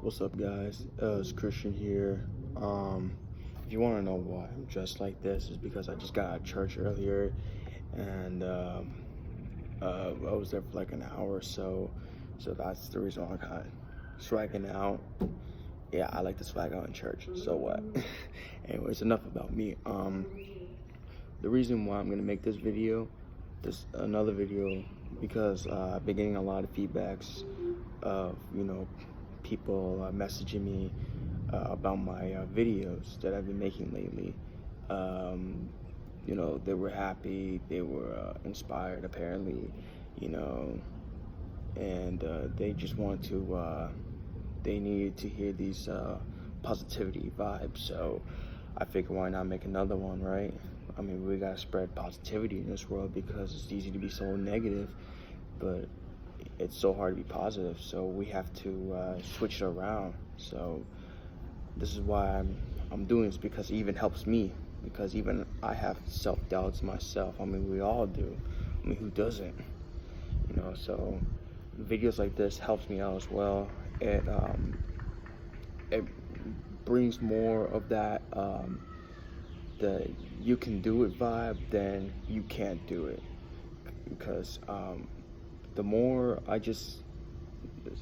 What's up, guys? It's Christian here. If you want to know why I'm dressed like this, is because I just got out of church earlier, and I was there for like an hour or so. So that's the reason why I got swagging out. Yeah, I like to swag out in church. So what? Anyways, enough about me. The reason why I'm gonna make this another video, because I've been getting a lot of feedbacks of people messaging me about my videos that I've been making lately. They were happy, they were inspired apparently, you know, and they just want to, they needed to hear these positivity vibes. So I figured, why not make another one, right? I mean, we gotta spread positivity in this world because it's easy to be so negative, but it's so hard to be positive. So we have to switch it around. So this is why I'm doing this, because it even helps me, because even I have self-doubts myself. I mean, we all do. I mean, who doesn't? So videos like this helps me out as well. It brings more of that the you can do it vibe than you can't do it, because the more I just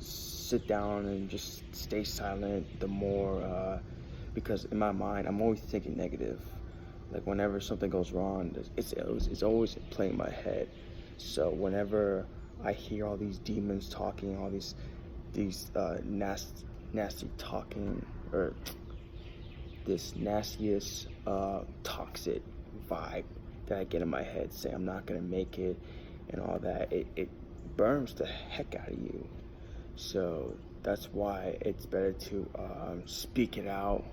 sit down and just stay silent, the more because in my mind I'm always thinking negative. Like whenever something goes wrong, it's always playing in my head. So whenever I hear all these demons talking, all these nasty talking, or this nastiest toxic vibe that I get in my head, say I'm not gonna make it and all that, it burns the heck out of you. So that's why it's better to speak it out,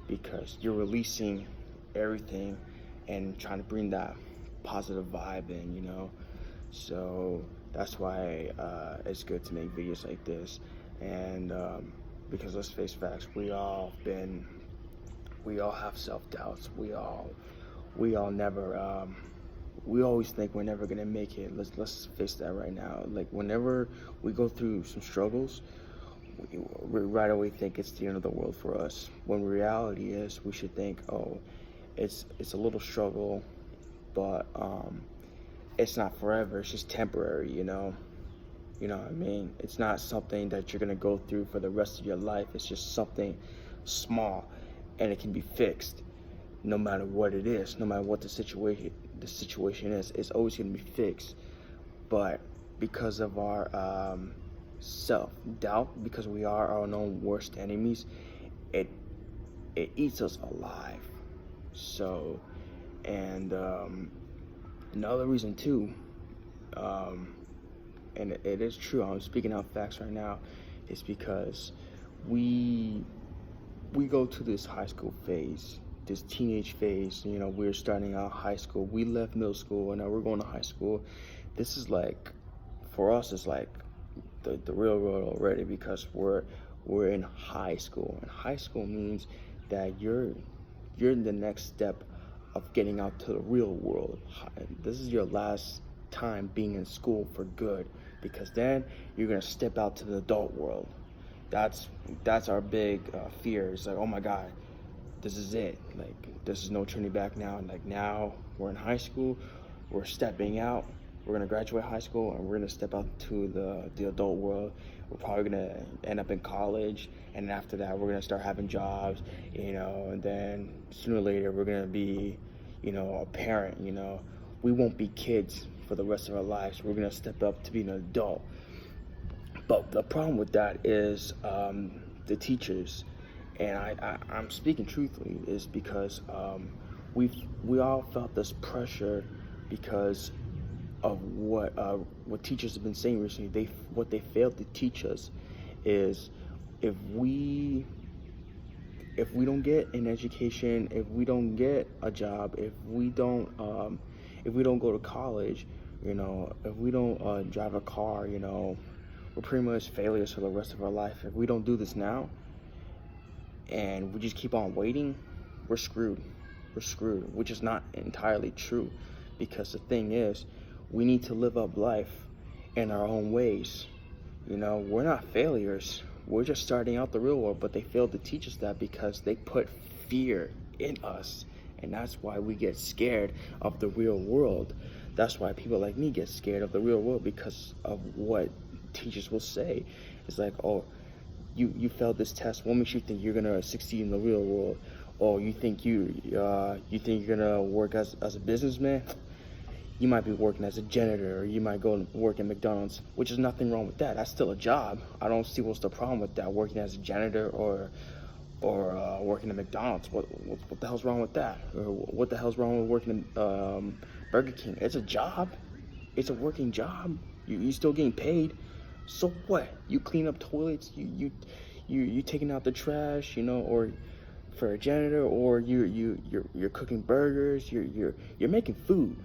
because you're releasing everything and trying to bring that positive vibe in. So that's why it's good to make videos like this. And because let's face facts, we all have self-doubts. We all never we always think we're never gonna make it. Let's face that right now. Like whenever we go through some struggles, we right away think it's the end of the world for us. When reality is, we should think, oh, it's a little struggle, but it's not forever. It's just temporary. You know what I mean? It's not something that you're gonna go through for the rest of your life. It's just something small, and it can be fixed. No matter what it is, no matter what the situation is, it's always going to be fixed. But because of our self-doubt, because we are our own worst enemies, it eats us alive. So, and another reason too, and it is true, I'm speaking out facts right now, is because we go to this high school phase, this teenage phase. We're starting out high school. We left middle school and now we're going to high school. This is like, for us, it's like the real world already, because we're in high school. And high school means that you're in the next step of getting out to the real world. This is your last time being in school for good, because then you're gonna step out to the adult world. That's our big fear. It's like, oh my God, this is it. Like, there's no turning back now. Like, now we're in high school, we're stepping out, we're gonna graduate high school, and we're gonna step out to the adult world. We're probably gonna end up in college, and after that, we're gonna start having jobs, and then sooner or later, we're gonna be, a parent. We won't be kids for the rest of our lives. We're gonna step up to be an adult. But the problem with that is the teachers, and I'm speaking truthfully, is because we all felt this pressure because of what teachers have been saying recently. What they failed to teach us is, if we don't get an education, if we don't get a job, if we don't go to college, if we don't drive a car, we're pretty much failures for the rest of our life. If we don't do this now and we just keep on waiting, we're screwed. Which is not entirely true, because the thing is, we need to live up life in our own ways. We're not failures. we're just starting out the real world, but they failed to teach us that because they put fear in us. And that's why we get scared of the real world. That's why people like me get scared of the real world, because of what teachers will say. It's like, oh, you failed this test. What makes you think you're gonna succeed in the real world? Oh, you think you're gonna work as a businessman? You might be working as a janitor, or you might go and work at McDonald's, which is nothing wrong with that. That's still a job. I don't see what's the problem with that, working as a janitor or working at McDonald's. What the hell's wrong with that? Or what the hell's wrong with working at Burger King? It's a job. It's a working job. You still getting paid. So what? You clean up toilets. You taking out the trash. Or for a janitor, or you're cooking burgers. You're making food.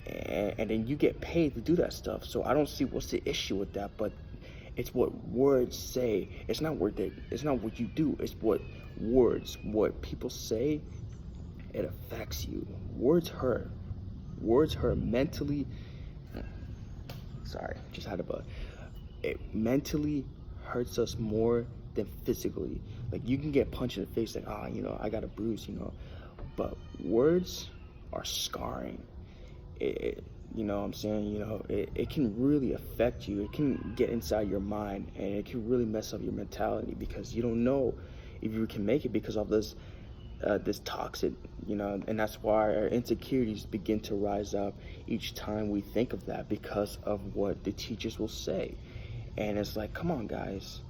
And then you get paid to do that stuff. So I don't see what's the issue with that. But it's what words say. It's not what you do. It's what people say. It affects you. Words hurt. Words hurt mentally. Sorry, just had a bug. It mentally hurts us more than physically. Like, you can get punched in the face, like, I got a bruise, But words are scarring. You know what I'm saying? It can really affect you. It can get inside your mind, and it can really mess up your mentality, because you don't know if you can make it because of this toxic, and that's why our insecurities begin to rise up each time we think of that, because of what the teachers will say. And it's like, come on, guys.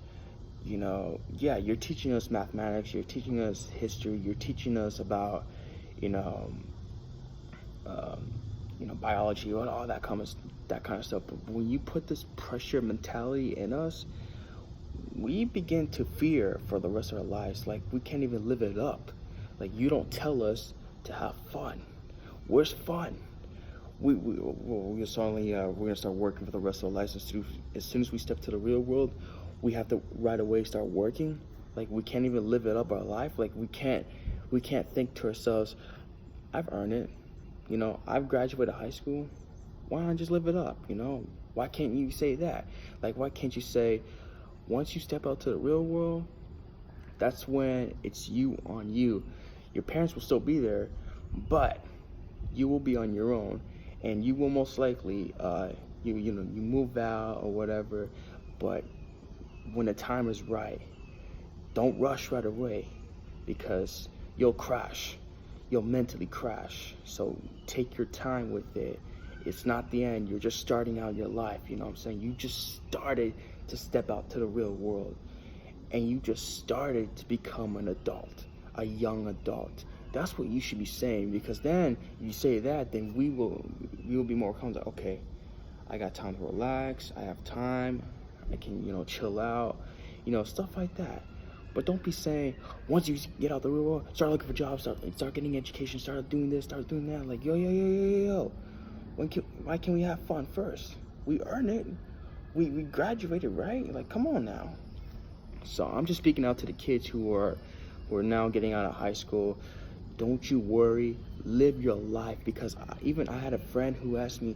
Yeah, you're teaching us mathematics, you're teaching us history, you're teaching us about, biology, all that kind of stuff. But when you put this pressure mentality in us, we begin to fear for the rest of our lives. Like, we can't even live it up. Like, you don't tell us to have fun. Where's fun? We're gonna start working for the rest of our lives. As soon as we step to the real world, we have to right away start working. Like, we can't even live it up our life. Like, we can't think to ourselves, I've earned it. I've graduated high school. Why not just live it up? Why can't you say that? Like, why can't you say, once you step out to the real world, that's when it's you on you. Your parents will still be there, but you will be on your own, and you will most likely, you move out or whatever. But when the time is right, don't rush right away, because you'll crash. You'll mentally crash. So take your time with it. It's not the end. You're just starting out your life. You know what I'm saying? You just started to step out to the real world, and you just started to become an adult, a young adult. That's what you should be saying, because then if you say that, then we will be more confident. Okay, I got time to relax. I have time. I can, chill out, stuff like that. But don't be saying, once you get out the real world, start looking for jobs, start getting education, start doing this, start doing that. Like, yo. Why can't we have fun first? We earn it. We graduated, right? Like, come on now. So I'm just speaking out to the kids who are now getting out of high school. Don't you worry. Live your life, because I had a friend who asked me,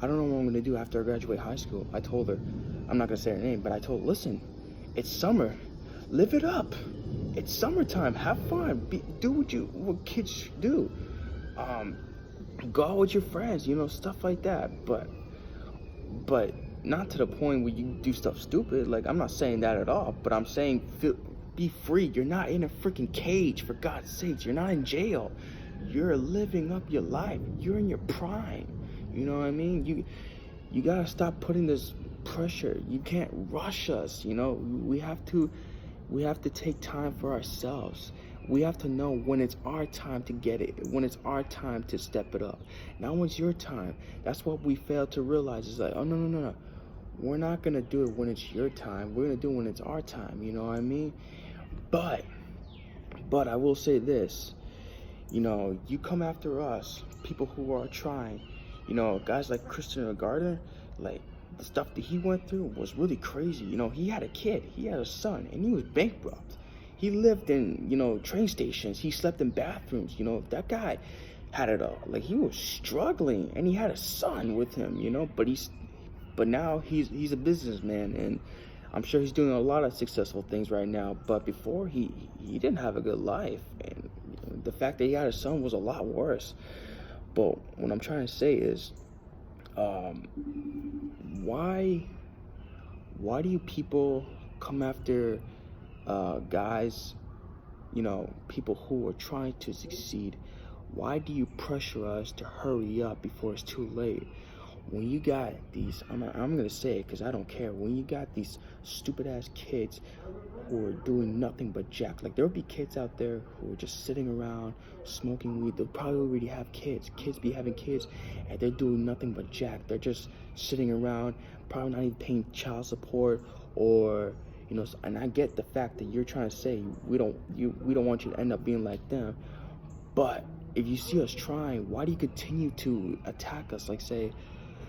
I don't know what I'm going to do after I graduate high school. I told her, I'm not going to say her name, but I told her, listen, it's summer. Live it up. It's summertime. Have fun. Do what kids do. Go out with your friends, stuff like that. But not to the point where you do stuff stupid. Like, I'm not saying that at all. But I'm saying be free. You're not in a freaking cage, for God's sakes. You're not in jail. You're living up your life. You're in your prime. You know what I mean? You gotta stop putting this pressure. You can't rush us. We have to take time for ourselves. We have to know when it's our time to get it, when it's our time to step it up. Now when it's your time. That's what we fail to realize. It's like, oh, no. We're not going to do it when it's your time. We're going to do it when it's our time. You know what I mean? But I will say this. You come after us, people who are trying. Guys like Christian Gardner, like, the stuff that he went through was really crazy. He had a kid, he had a son, and he was bankrupt. He lived in, train stations. He slept in bathrooms. That guy had it all. Like, he was struggling, and he had a son with him, but now he's a businessman, and I'm sure he's doing a lot of successful things right now, but before he didn't have a good life, and the fact that he had a son was a lot worse. But what I'm trying to say is, um, why why do you people come after guys, people who are trying to succeed? Why do you pressure us to hurry up before it's too late? When you got these, I'm gonna say it because I don't care. When you got these stupid ass kids who are doing nothing but jack, like there'll be kids out there who are just sitting around smoking weed. They'll probably already have kids. Kids be having kids, and they're doing nothing but jack. They're just sitting around, probably not even paying child support or. And I get the fact that you're trying to say we don't want you to end up being like them, but if you see us trying, why do you continue to attack us? Like say,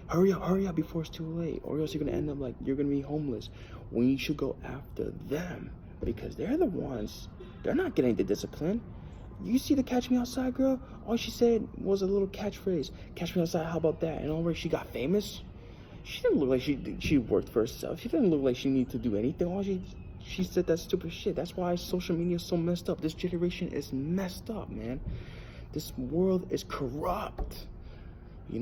hurry up before it's too late, or else you're gonna end up like you're gonna be homeless. When you should go after them because they're the ones. They're not getting the discipline. You see the "Catch Me Outside" girl? All she said was a little catchphrase. "Catch me outside." How about that? And already she got famous. She didn't look like she worked for herself. She didn't look like she needed to do anything. All she said that stupid shit. That's why social media is so messed up. This generation is messed up, man. This world is corrupt. We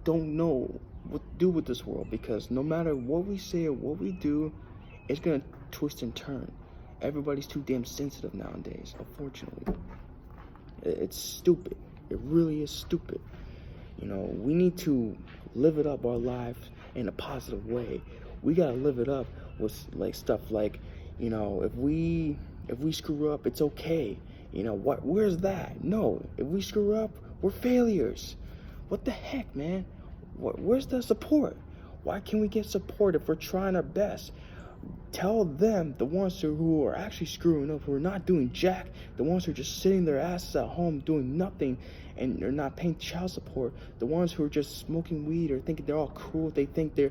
don't know what to do with this world because no matter what we say or what we do, it's gonna twist and turn. Everybody's too damn sensitive nowadays, unfortunately. It's stupid. It really is stupid. We need to live it up our life in a positive way. We gotta live it up with like stuff like, if we screw up, it's okay. Where's that? No, if we screw up, we're failures. What the heck, man? Where's the support? Why can't we get support if we're trying our best? Tell them, the ones who are actually screwing up, who are not doing jack, the ones who are just sitting their asses at home doing nothing and they're not paying child support, the ones who are just smoking weed or thinking they're all cool, they think they're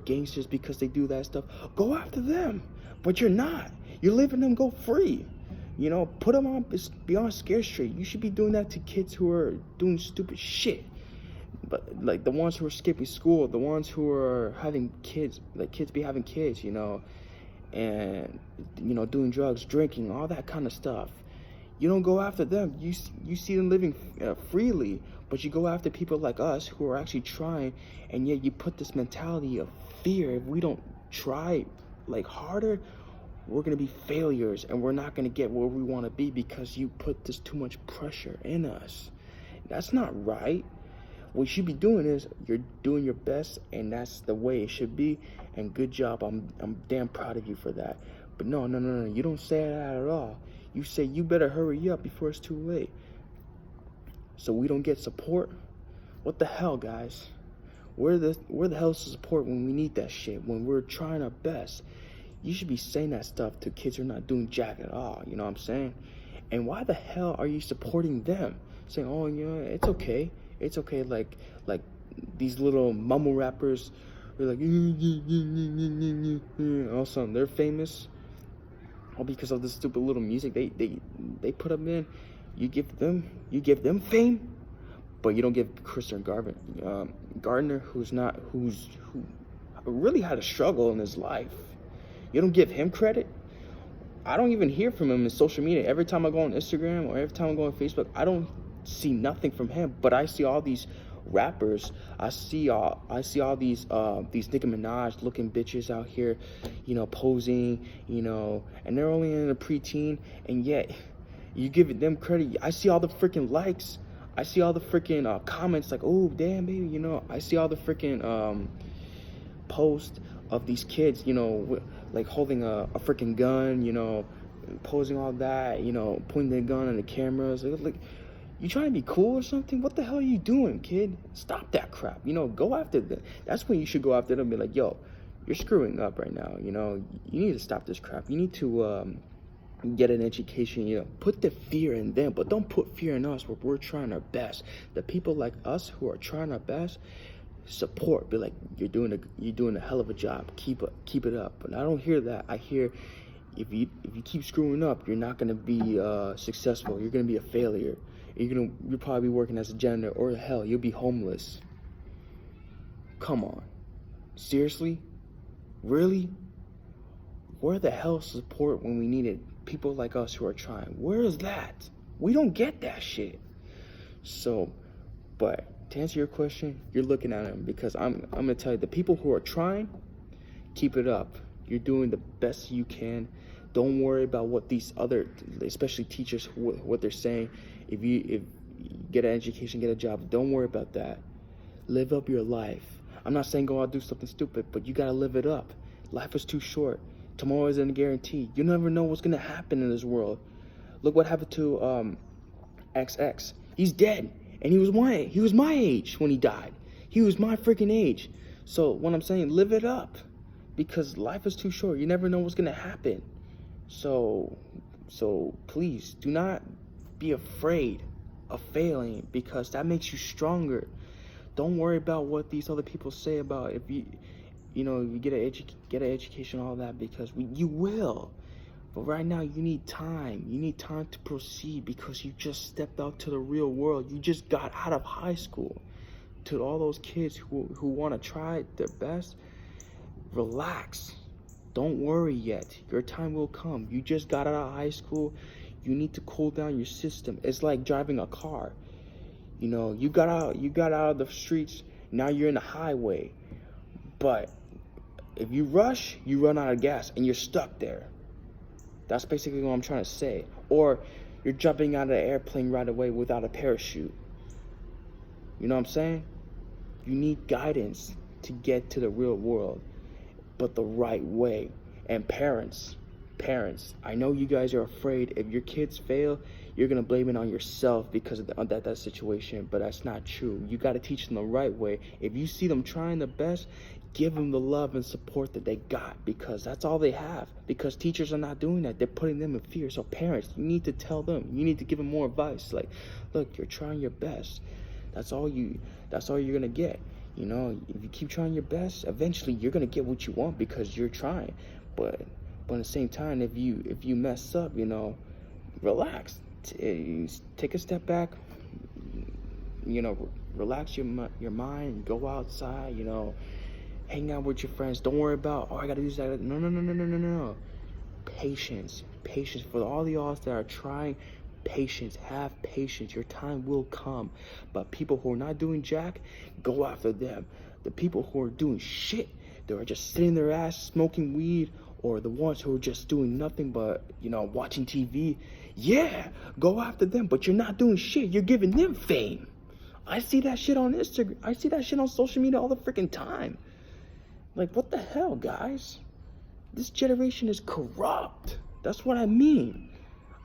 gangsters because they do that stuff. Go after them, but you're not. You're letting them go free. Put them on beyond Scare Street. You should be doing that to kids who are doing stupid shit. But like the ones who are skipping school, the ones who are having kids, like kids be having kids, and doing drugs, drinking, all that kind of stuff. You don't go after them. You see them living freely, but you go after people like us who are actually trying, and yet you put this mentality of fear. If we don't try like harder, we're gonna be failures, and we're not gonna get where we want to be because you put this too much pressure in us. That's not right. What you should be doing is you're doing your best, and that's the way it should be. And good job. I'm damn proud of you for that. But no. You don't say that at all. You say you better hurry up before it's too late. So we don't get support. What the hell, guys? Where the hell's the support when we need that shit? When we're trying our best, you should be saying that stuff to kids who are not doing jack at all. You know what I'm saying? And why the hell are you supporting them? Saying, oh, it's okay. It's okay, like these little mumble rappers are like, all of a sudden they're famous, all because of this stupid little music they put up in. You give them fame, but you don't give Christian Gardner, who really had a struggle in his life. You don't give him credit. I don't even hear from him in social media. Every time I go on Instagram or every time I go on Facebook, I don't see nothing from him, but I see all these rappers. I see all these Nicki Minaj looking bitches out here, posing, and they're only in a preteen, and yet you give them credit. I see all the freaking likes. I see all the freaking comments like, oh damn baby, I see all the freaking posts of these kids, like holding a freaking gun, posing all that, pointing the gun on the cameras, like. You trying to be cool or something? What the hell are you doing, kid? Stop that crap. Go after them. That's when you should go after them and be like, yo, you're screwing up right now. You need to stop this crap. You need to get an education. Put the fear in them, but don't put fear in us where we're trying our best. The people like us who are trying our best, support. Be like, you're doing a hell of a job. Keep it up. But I don't hear that. I hear if you keep screwing up, you're not gonna be successful. You're gonna be a failure. You'll probably be working as a janitor, or hell, you'll be homeless. Come on. Seriously? Really? Where the hell is support when we needed people like us who are trying? Where is that? We don't get that shit. So, but to answer your question, you're looking at them, because I'm gonna tell you, the people who are trying, keep it up. You're doing the best you can. Don't worry about what these other, especially teachers, what they're saying. If you get an education, get a job, don't worry about that. Live up your life. I'm not saying go out and do something stupid, but you gotta live it up. Life is too short. Tomorrow isn't a guarantee. You never know what's gonna happen in this world. Look what happened to XX. He's dead, and he was my age when he died. He was my freaking age. So what I'm saying, live it up, because life is too short. You never know what's gonna happen. So please do not be afraid of failing, because that makes you stronger. Don't worry about what these other people say about if you get an education, all that, because you will. But right now, you need time. You need time to proceed, because you just stepped out to the real world. You just got out of high school. To all those kids who want to try their best, relax. Don't worry yet. Your time will come. You just got out of high school. You need to cool down your system. It's like driving a car. You got out of the streets. Now you're in the highway. But if you rush, you run out of gas and you're stuck there. That's basically what I'm trying to say. Or you're jumping out of the airplane right away without a parachute. You know what I'm saying? You need guidance to get to the real world, but the right way. And parents, I know you guys are afraid. If your kids fail, you're going to blame it on yourself because of that situation, but that's not true. You got to teach them the right way. If you see them trying the best, give them the love and support that they got, because that's all they have. Because teachers are not doing that. They're putting them in fear. So parents, you need to tell them. You need to give them more advice. Like, look, you're trying your best. That's all you're going to get. If you keep trying your best, eventually you're going to get what you want because you're trying. But at the same time, if you mess up, relax. Take a step back. Relax your mind. Go outside. Hang out with your friends. Don't worry about, I gotta do that. No. Patience for all the y'all that are trying. Patience. Have patience. Your time will come. But people who are not doing jack, go after them. The people who are doing shit, they are just sitting their ass smoking weed, or the ones who are just doing nothing but watching TV. Yeah, go after them. But you're not doing shit. You're giving them fame. I see that shit on Instagram. I see that shit on social media all the freaking time. Like, what the hell, guys? This generation is corrupt. That's what I mean.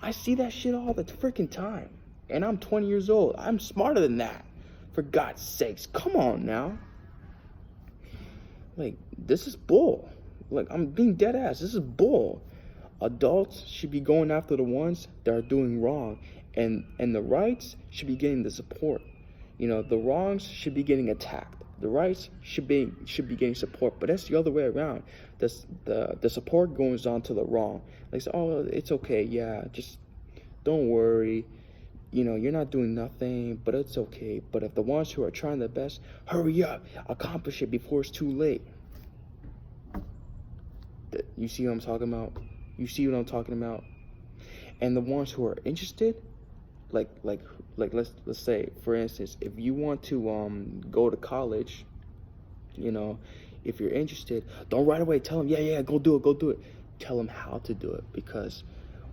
I see that shit all the freaking time. And I'm 20 years old. I'm smarter than that. For God's sakes. Come on now. Like, this is bull. Like, I'm being dead ass. This is bull. Adults should be going after the ones that are doing wrong. And the rights should be getting the support. The wrongs should be getting attacked. The rights should be getting support, but that's the other way around. The support goes on to the wrong. Like, oh, it's okay, yeah, just don't worry. You're not doing nothing, but it's okay. But if the ones who are trying their best, hurry up, accomplish it before it's too late. You see what I'm talking about? You see what I'm talking about? And the ones who are interested, like let's say, for instance, if you want to go to college, if you're interested, don't right away tell them, yeah, go do it. Tell them how to do it, because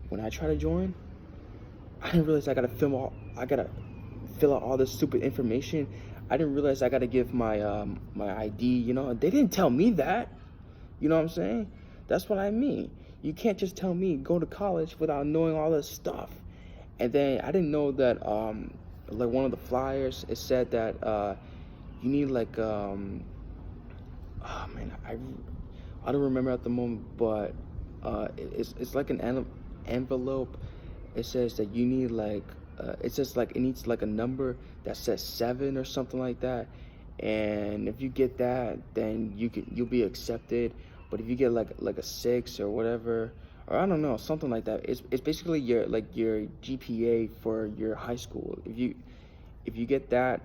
when I try to join, I didn't realize I gotta fill out all this stupid information. I didn't realize I gotta give my my ID. They didn't tell me that. You know what I'm saying? That's what I mean. You can't just tell me go to college without knowing all this stuff. And then I didn't know that like one of the flyers, it said that you need like oh man, I don't remember at the moment, but it's like an envelope. It says that you need like it says like it needs like a number that says 7 or something like that. And if you get that, then you'll be accepted. But if you get like a 6 or whatever, or I don't know, something like that, it's basically your GPA for your high school. If you get that,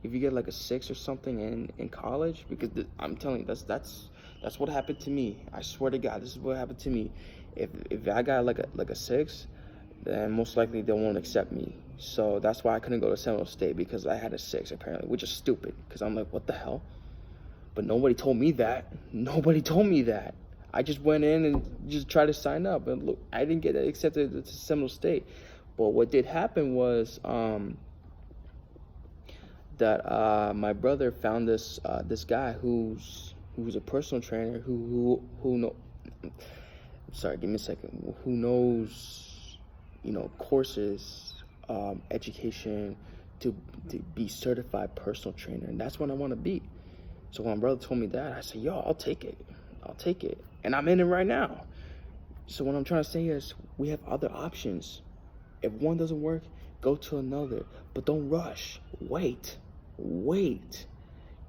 if you get like a 6 or something in college, because I'm telling you, that's That's what happened to me. I swear to God, this is what happened to me. If I got like a 6, then most likely they won't accept me. So that's why I couldn't go to Seminole State, because I had a 6 apparently, which is stupid. Because I'm like, what the hell? But nobody told me that. Nobody told me that. I just went in and just tried to sign up, and look, I didn't get accepted to Seminole State. But what did happen was that my brother found this guy who's a personal trainer who know. Sorry, give me a second. Who knows, courses, education to be certified personal trainer, and that's what I want to be. So when my brother told me that, I said, yo, I'll take it. And I'm in it right now. So what I'm trying to say is, we have other options. If one doesn't work, go to another. But don't rush. Wait.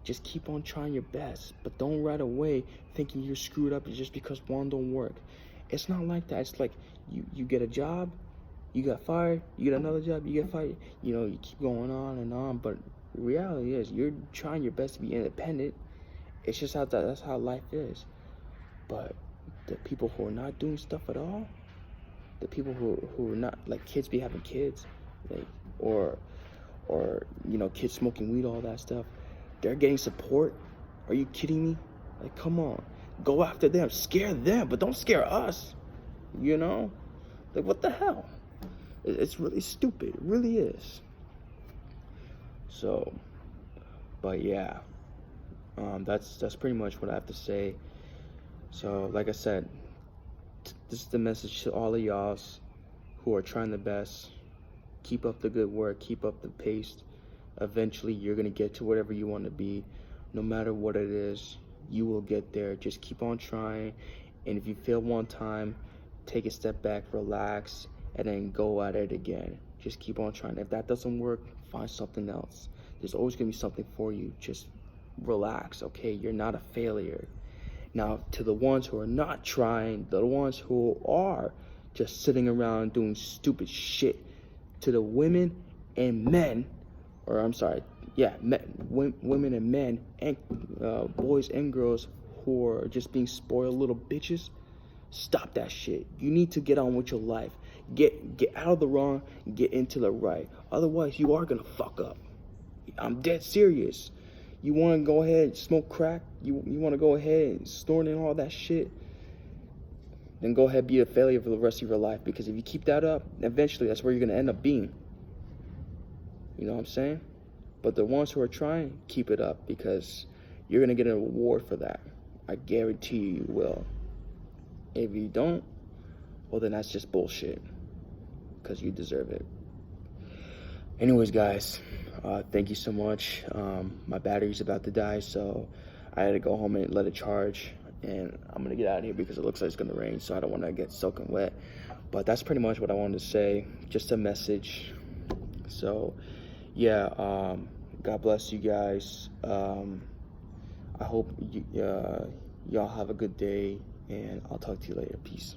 Just keep on trying your best. But don't right away thinking you're screwed up just because one don't work. It's not like that. It's like you get a job, you got fired, you get another job, you get fired. You keep going on and on. But the reality is, you're trying your best to be independent. It's just that's how life is. But the people who are not doing stuff at all, the people who are not, like, kids be having kids, like, or kids smoking weed, all that stuff, they're getting support. Are you kidding me? Like, come on, go after them, scare them, but don't scare us. Like, what the hell? It's really stupid. It really is. So, but yeah, that's pretty much what I have to say. So, like I said, this is the message to all of y'all who are trying the best. Keep up the good work. Keep up the pace. Eventually, you're going to get to whatever you want to be. No matter what it is, you will get there. Just keep on trying. And if you fail one time, take a step back, relax, and then go at it again. Just keep on trying. If that doesn't work, find something else. There's always going to be something for you. Just relax, okay? You're not a failure. Now, to the ones who are not trying, the ones who are just sitting around doing stupid shit, to the women and men, women and men, and boys and girls who are just being spoiled little bitches, stop that shit. You need to get on with your life. Get out of the wrong, get into the right. Otherwise, you are gonna fuck up. I'm dead serious. You want to go ahead and smoke crack? You want to go ahead and snort and all that shit? Then go ahead and be a failure for the rest of your life. Because if you keep that up, eventually that's where you're going to end up being. You know what I'm saying? But the ones who are trying, keep it up. Because you're going to get an award for that. I guarantee you will. If you don't, well, then that's just bullshit. Because you deserve it. Anyways, guys, thank you so much. My battery's about to die, so I had to go home and let it charge. And I'm going to get out of here because it looks like it's going to rain, so I don't want to get soaking wet. But that's pretty much what I wanted to say. Just a message. So, yeah, God bless you guys. I hope y'all have a good day, and I'll talk to you later. Peace.